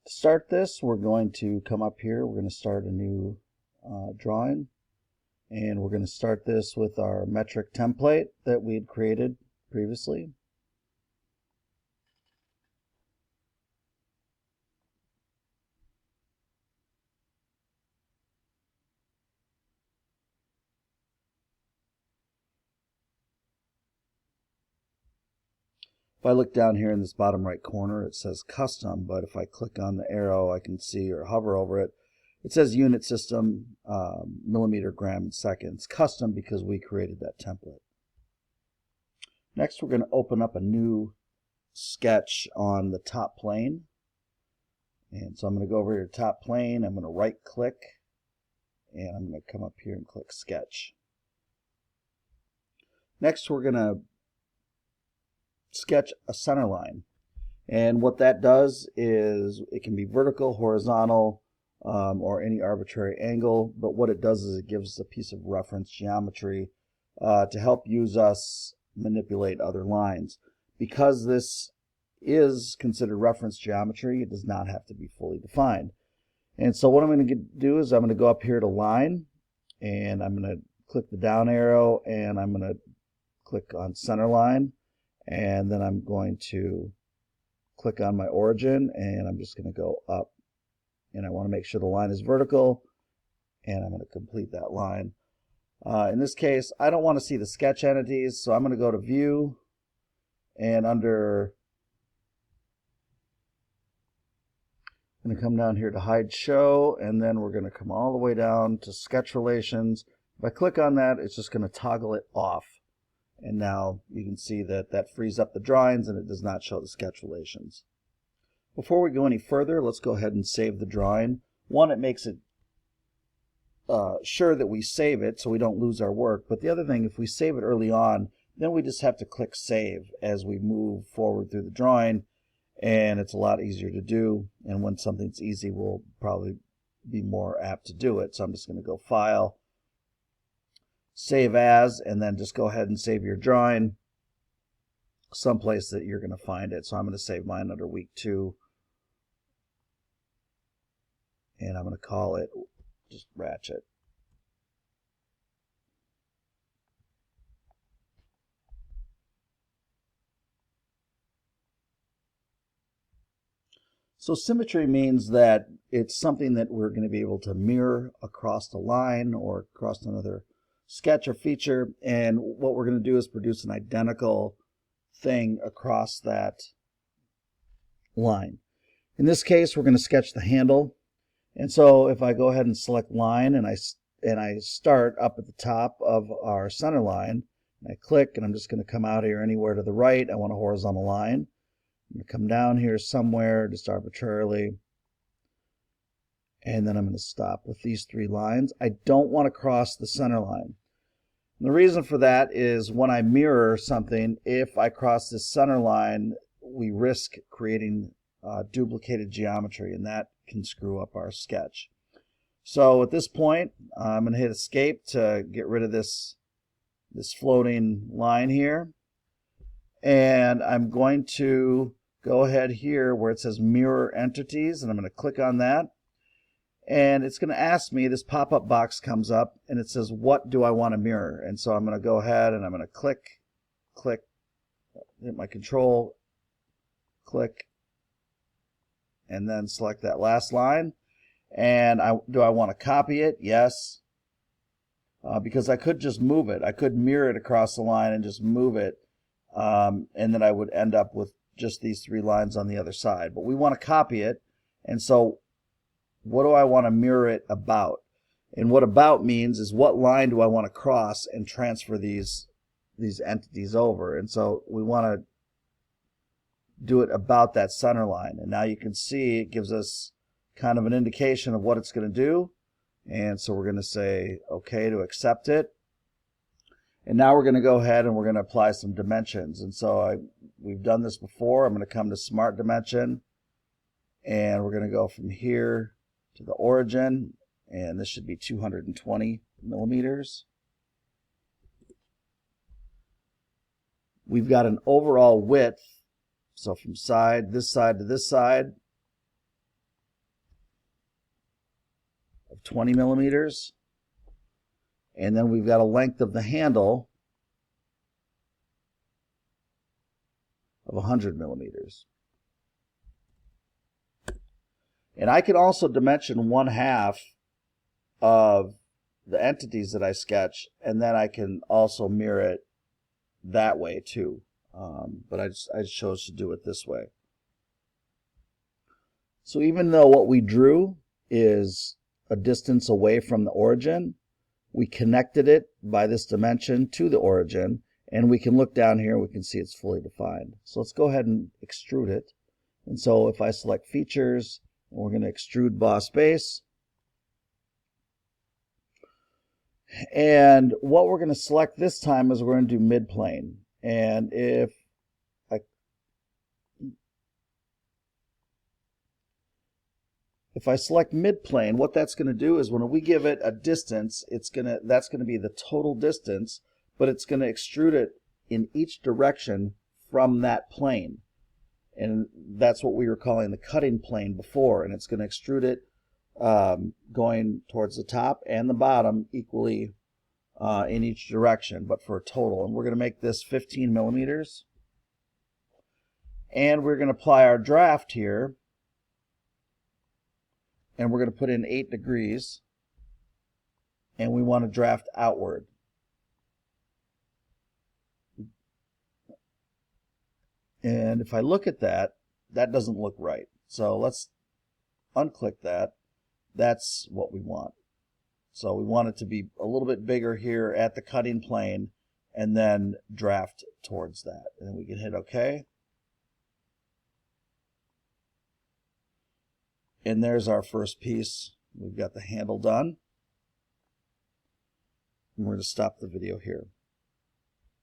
To start this, we're going to come up here. We're going to start a new drawing, and we're going to start this with our metric template that we had created previously. If I look down here in this bottom right corner, it says custom, but if I click on the arrow, I can see, or hover over it, it says unit system, millimeter, gram, and seconds. Custom because we created that template. Next, we're going to open up a new sketch on the top plane. And so I'm going to go over here to top plane. I'm going to right click, and I'm going to come up here and click sketch. Next, we're going to sketch a center line, and what that does is it can be vertical, horizontal, or any arbitrary angle, but what it does is it gives us a piece of reference geometry to help us manipulate other lines. Because this is considered reference geometry, it does not have to be fully defined. And so what I'm going to do is I'm going to go up here to line, and I'm going to click the down arrow, and I'm going to click on center line. And then I'm going to click on my origin, and I'm just going to go up. And I want to make sure the line is vertical, and I'm going to complete that line. In this case, I don't want to see the sketch entities, so I'm going to go to View, and I'm going to come down here to Hide Show, and then we're going to come all the way down to Sketch Relations. If I click on that, it's just going to toggle it off. And now you can see that that frees up the drawings and it does not show the sketch relations. Before we go any further, let's go ahead and save the drawing. One, it makes it sure that we save it so we don't lose our work. But the other thing, if we save it early on, then we just have to click save as we move forward through the drawing, and it's a lot easier to do. And when something's easy, we'll probably be more apt to do it. So I'm just going to go File, Save As, and then just go ahead and save your drawing someplace that you're going to find it. So I'm going to save mine under week 2, and I'm going to call it just Ratchet. So symmetry means that it's something that we're going to be able to mirror across the line or across another sketch or feature, and what we're going to do is produce an identical thing across that line. In this case, we're going to sketch the handle, and so if I go ahead and select line, and I start up at the top of our center line, and I click, and I'm just going to come out here anywhere to the right. I want a horizontal line. I'm going to come down here somewhere just arbitrarily, and then I'm going to stop with these 3 lines. I don't want to cross the center line. And the reason for that is when I mirror something, if I cross this center line, we risk creating duplicated geometry, and that can screw up our sketch. So at this point, I'm going to hit Escape to get rid of this floating line here. And I'm going to go ahead here where it says Mirror Entities, and I'm going to click on that. And it's going to ask me, this pop-up box comes up, and it says, what do I want to mirror? And so I'm going to go ahead and I'm going to click, hit my control, click, and then select that last line. And do I want to copy it? Yes. Because I could just move it. I could mirror it across the line and just move it. And then I would end up with just these 3 lines on the other side. But we want to copy it. And so what do I want to mirror it about? And what about means is what line do I want to cross and transfer these entities over? And so we want to do it about that center line. And now you can see it gives us kind of an indication of what it's going to do. And so we're going to say OK to accept it. And now we're going to go ahead and we're going to apply some dimensions. And so we've done this before. I'm going to come to Smart Dimension, and we're going to go from here to the origin, and this should be 220 millimeters. We've got an overall width, so from this side to this side, 20 millimeters. And then we've got a length of the handle of 100 millimeters. And I can also dimension 1/2 of the entities that I sketch, and then I can also mirror it that way too. But I chose to do it this way. So even though what we drew is a distance away from the origin, we connected it by this dimension to the origin, and we can look down here and we can see it's fully defined. So let's go ahead and extrude it. And so if I select features, and we're going to extrude boss base. And what we're going to select this time is we're going to do midplane. And if I select midplane, what that's going to do is when we give it a distance, that's going to be the total distance, but it's going to extrude it in each direction from that plane. And that's what we were calling the cutting plane before, and it's going to extrude it going towards the top and the bottom equally in each direction, but for a total. And we're going to make this 15 millimeters. And we're going to apply our draft here, and we're going to put in 8 degrees, and we want to draft outward. And if I look at that, that doesn't look right. So let's unclick that. That's what we want. So we want it to be a little bit bigger here at the cutting plane and then draft towards that. And then we can hit OK. And there's our first piece. We've got the handle done. And we're going to stop the video here.